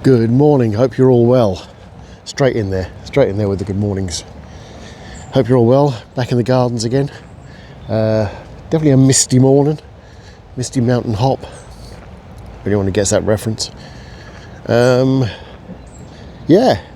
Good morning, hope you're all well. Straight in there with the good mornings. Hope you're all well, back in the gardens again. Definitely a misty morning, misty mountain hop, if anyone gets that reference. Yeah,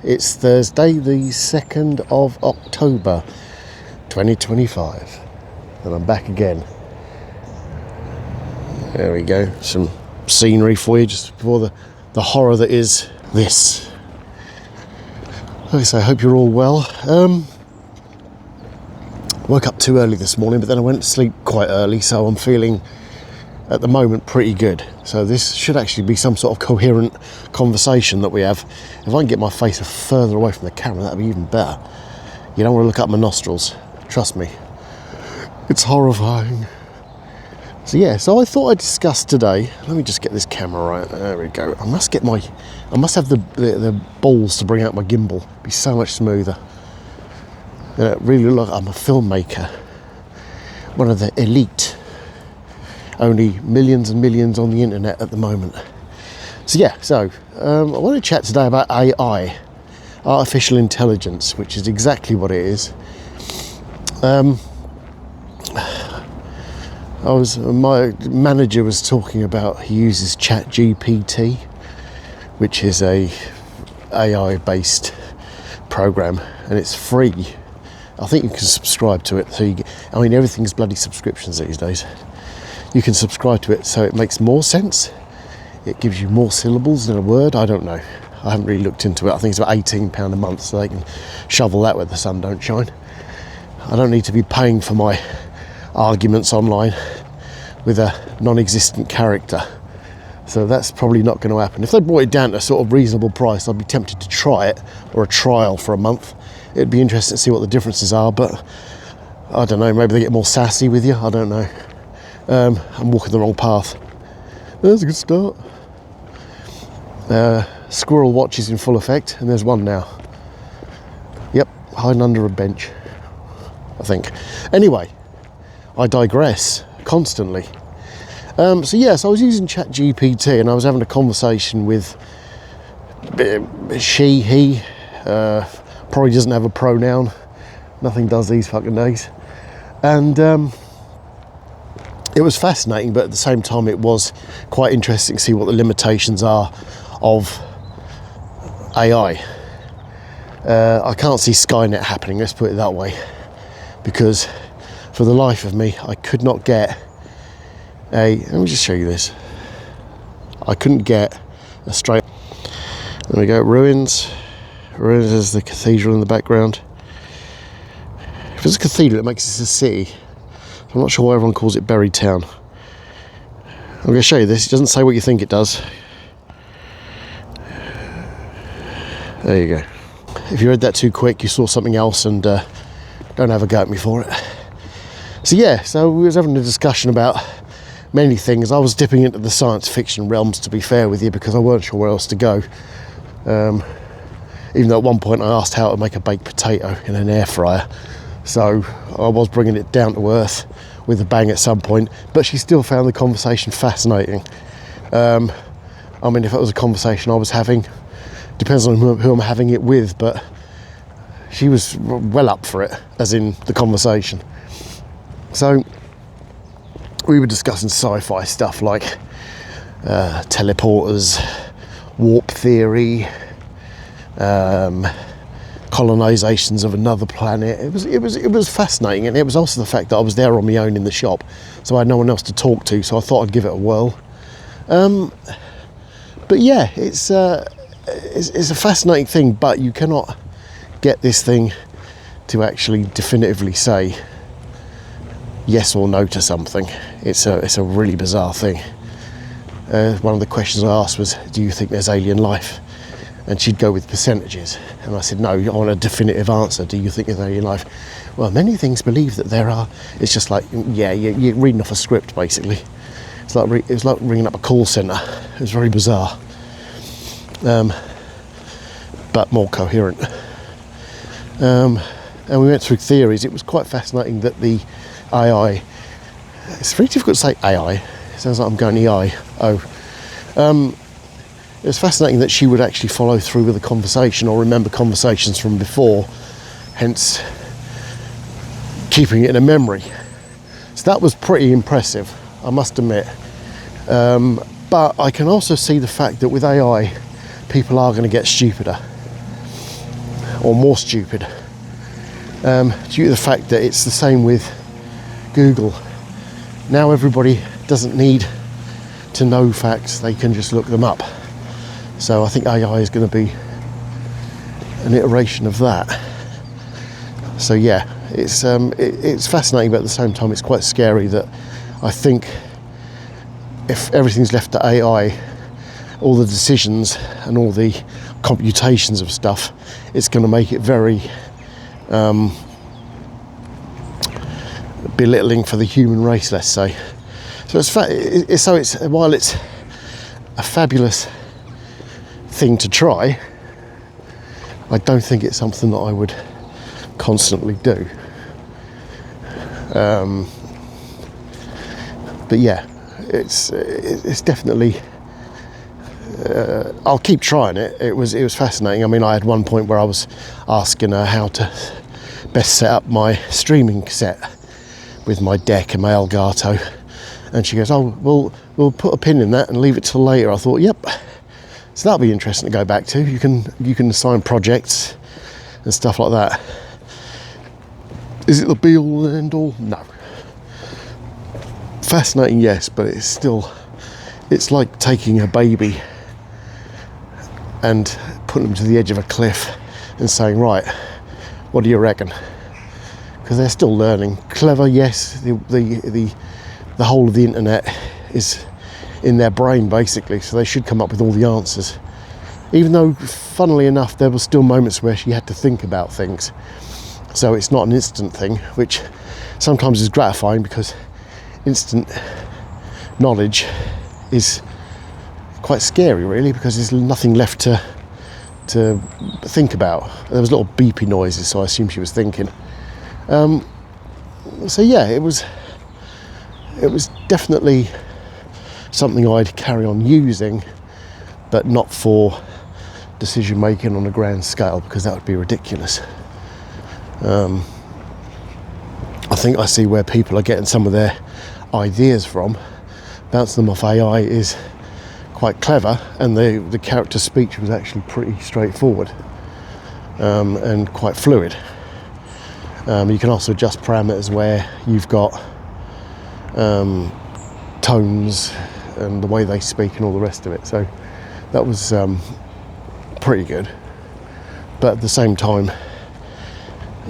it's Thursday the 2nd of October 2025 and I'm back again. There we go, some scenery for you just before the horror that is this. Okay, so I hope you're all well. Woke up too early this morning, but then I went to sleep quite early, so I'm feeling at the moment pretty good. So this should actually be some sort of coherent conversation that we have. If I can get my face further away from the camera, that'd be even better. You don't want to look up my nostrils, trust me. It's horrifying. So yeah, so I thought I'd discuss today. Let me just get this camera right. There we go. I must have the balls to bring out my gimbal. It'd be so much smoother. Really look like I'm a filmmaker. One of the elite. Only millions and millions on the internet at the moment. So yeah, I want to chat today about AI, artificial intelligence, which is exactly what it is. My manager was talking about he uses ChatGPT, which is a AI-based program, and it's free. I think you can subscribe to it. So everything's bloody subscriptions these days. You can subscribe to it so it makes more sense. It gives you more syllables in a word. I don't know. I haven't really looked into it. I think it's about £18 a month, so they can shovel that where the sun don't shine. I don't need to be paying for my arguments online with a non-existent character, so that's probably not going to happen. If they brought it down to a sort of reasonable price, I'd be tempted to try it, or a trial for a month. It'd be interesting to see what the differences are, but I don't know, maybe they get more sassy with you, I don't know. I'm walking the wrong path. There's a good start. Squirrel watch is in full effect, and there's one now. Yep, hiding under a bench, I think. Anyway, I digress constantly. So I was using ChatGPT and I was having a conversation with he, probably doesn't have a pronoun. Nothing does these fucking days. And it was fascinating, but at the same time it was quite interesting to see what the limitations are of AI. I can't see Skynet happening, let's put it that way, because for the life of me, I could not get let me just show you this. I couldn't get a straight, there we go, ruins is the cathedral in the background. If it's a cathedral, it makes it a city. I'm not sure why everyone calls it Bury Town. I'm going to show you this, it doesn't say what you think it does. There you go. If you read that too quick, you saw something else, and don't have a go at me for it. So we was having a discussion about many things. I was dipping into the science fiction realms, to be fair with you, because I weren't sure where else to go. Even though at one point I asked how to make a baked potato in an air fryer. So I was bringing it down to earth with a bang at some point, but she still found the conversation fascinating. If it was a conversation I was having, depends on who I'm having it with, but she was well up for it, as in the conversation. So we were discussing sci-fi stuff like teleporters, warp theory, colonizations of another planet. It was fascinating, and it was also the fact that I was there on my own in the shop, so I had no one else to talk to. So I thought I'd give it a whirl. But yeah, it's a fascinating thing, but you cannot get this thing to actually definitively say yes or no to something. It's a really bizarre thing. One of the questions I asked was, do you think there's alien life? And she'd go with percentages. And I said, no, I want a definitive answer. Do you think there's alien life? Well, many things believe that there are. It's just like, yeah, you're reading off a script, basically. It's like ringing up a call centre. It was very bizarre. But more coherent. And we went through theories. It was quite fascinating that the AI, it's very difficult to say AI, it sounds like I'm going EI. it's fascinating that she would actually follow through with a conversation or remember conversations from before, hence keeping it in a memory. So that was pretty impressive, I must admit. But I can also see the fact that with AI, people are going to get stupider or more stupid, due to the fact that it's the same with Google. Now everybody doesn't need to know facts, they can just look them up. So I think AI is going to be an iteration of that. So yeah, it's fascinating, but at the same time it's quite scary that I think if everything's left to AI, all the decisions and all the computations of stuff, it's going to make it very belittling for the human race, let's say. So while it's a fabulous thing to try, I don't think it's something that I would constantly do. But yeah, it's definitely. I'll keep trying it. It was fascinating. I mean, I had one point where I was asking her how to best set up my streaming set with my deck and my Elgato, and she goes, "Oh, we'll put a pin in that and leave it till later." I thought, "Yep." So that'll be interesting to go back to. You can assign projects and stuff like that. Is it the be all and end all? No. Fascinating, yes, but it's like taking a baby and putting them to the edge of a cliff and saying, right, what do you reckon? Because they're still learning. Clever, yes, the whole of the internet is in their brain basically, so they should come up with all the answers. Even though, funnily enough, there were still moments where she had to think about things. So it's not an instant thing, which sometimes is gratifying, because instant knowledge is quite scary, really, because there's nothing left to think about. There was little beepy noises, so I assumed she was thinking. So yeah, it was definitely something I'd carry on using, but not for decision making on a grand scale, because that would be ridiculous. I think I see where people are getting some of their ideas from. Bouncing them off AI is quite clever, and the character speech was actually pretty straightforward, and quite fluid. You can also adjust parameters where you've got tones and the way they speak and all the rest of it. So that was pretty good. But at the same time,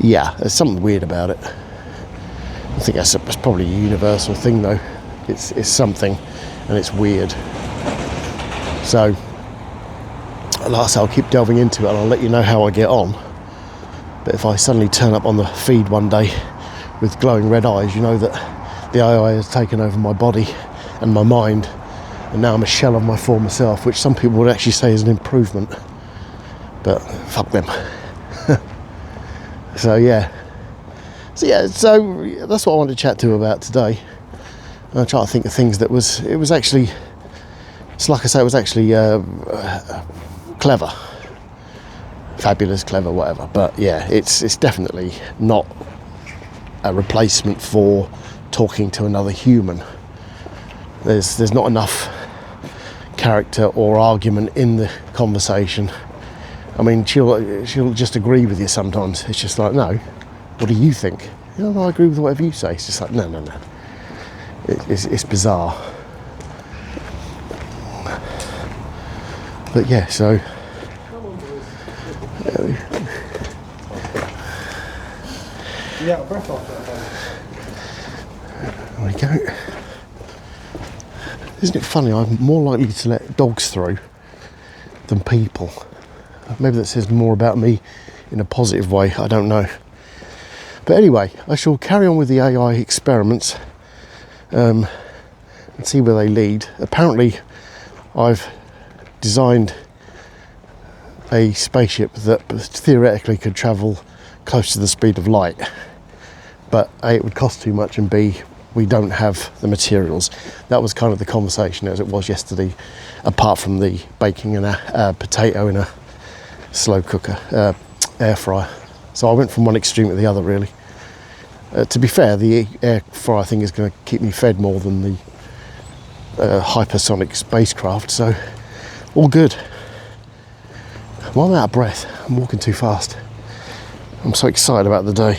yeah, there's something weird about it. I think that's probably a universal thing, though. It's something, and it's weird. So, like I say, I'll keep delving into it, and I'll let you know how I get on. But if I suddenly turn up on the feed one day with glowing red eyes, you know that the AI has taken over my body and my mind, and now I'm a shell of my former self, which some people would actually say is an improvement. But fuck them. So that's what I wanted to chat to you about today. I try to think of things that it was actually clever, fabulous, clever, whatever. But yeah, it's definitely not a replacement for talking to another human. There's not enough character or argument in the conversation. I mean, she'll just agree with you sometimes. It's just like, no, what do you think? No, I agree with whatever you say. It's just like, no. It's bizarre. But yeah, so there we go. Isn't it funny? I'm more likely to let dogs through than people. Maybe that says more about me in a positive way, I don't know. But anyway, I shall carry on with the AI experiments and see where they lead. Apparently, I've designed a spaceship that theoretically could travel close to the speed of light, but A, it would cost too much, and B, we don't have the materials. That was kind of the conversation as it was yesterday, apart from the baking a potato in a slow cooker, air fryer. So I went from one extreme to the other, really. To be fair, the air fryer thing is going to keep me fed more than the hypersonic spacecraft, so all good. Well, I'm out of breath. I'm walking too fast. I'm so excited about the day.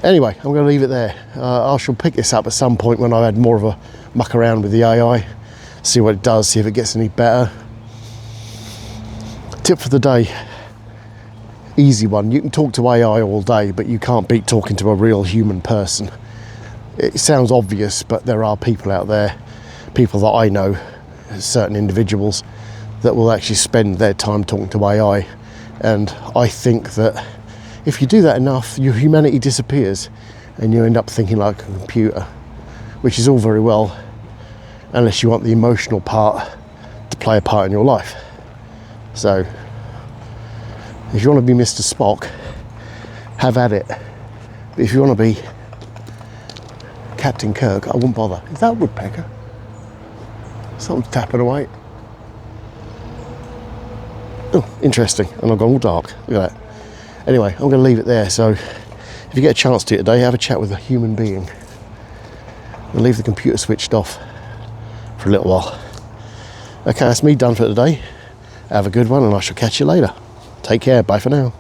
Anyway, I'm going to leave it there. I shall pick this up at some point when I've had more of a muck around with the AI, see what it does, see if it gets any better. Tip for the day, easy one. You can talk to AI all day, but you can't beat talking to a real human person. It sounds obvious, but there are people out there, people that I know, certain individuals, that will actually spend their time talking to AI. And I think that if you do that enough, your humanity disappears and you end up thinking like a computer, which is all very well, unless you want the emotional part to play a part in your life. So, if you want to be Mr. Spock, have at it. But if you want to be Captain Kirk, I wouldn't bother. Is that a woodpecker? Something's tapping away. Oh, interesting. And I've gone all dark. Look at that. Anyway, I'm going to leave it there. So, if you get a chance to today, have a chat with a human being. And leave the computer switched off for a little while. Okay, that's me done for today. Have a good one, and I shall catch you later. Take care. Bye for now.